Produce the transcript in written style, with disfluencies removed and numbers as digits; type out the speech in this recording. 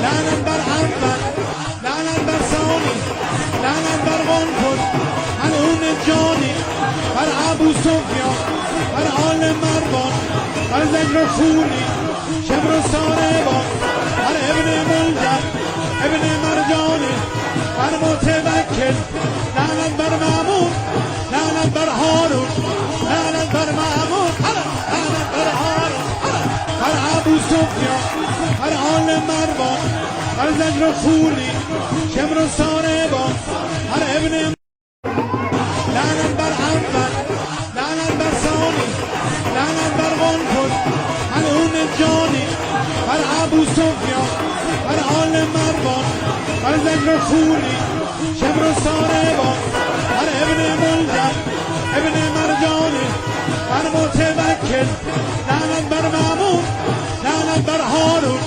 لعنت بر اول، لعنت بر ثانی، لعنت بر غنفذ ملعون جانی، بر ابو سفیان، بر آل مروان، بر زجر و خولی شبر و ساربان، بر ابن ملجم ابن مرجانی، بر متوکل لعنت بر مامون، لعنت بر هارون، لعنت بر مامون، لعنت بر هارون، بر ابو سفیان، بر آل مروان، بر زجر و خولی شبر و ساربان، بر ابن لعنت بر اول، لعنت بر ثانی، لعنت بر غنفذ ملعون جانی، بر ابو سفیان، بر آل مروان، بر زجر و خولی شبر و ساربان، بر ابن ملجم ابن مرجانی، بر متوکل لعنت بر مامون، لعنت بر هارون.